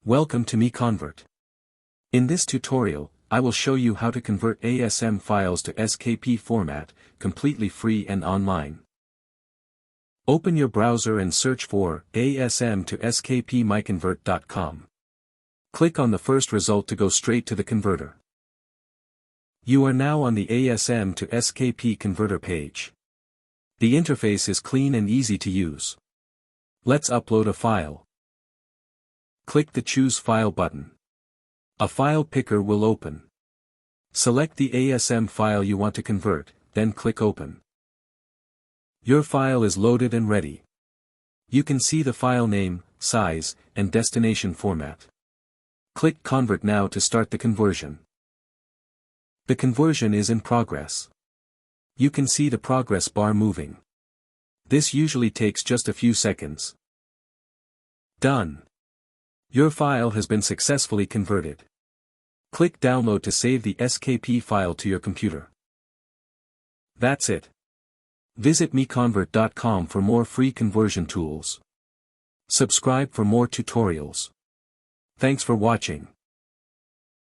Welcome to MiConvert. In this tutorial, I will show you how to convert ASM files to SKP format, completely free and online. Open your browser and search for ASM to SKP MiConvert.com. Click on the first result to go straight to the converter. You are now on the ASM to SKP converter page. The interface is clean and easy to use. Let's upload a file. Click the Choose File button. A file picker will open. Select the ASM file you want to convert, then click Open. Your file is loaded and ready. You can see the file name, size, and destination format. Click Convert now to start the conversion. The conversion is in progress. You can see the progress bar moving. This usually takes just a few seconds. Done. Your file has been successfully converted. Click Download to save the SKP file to your computer. That's it. Visit MiConvert.com for more free conversion tools. Subscribe for more tutorials. Thanks for watching.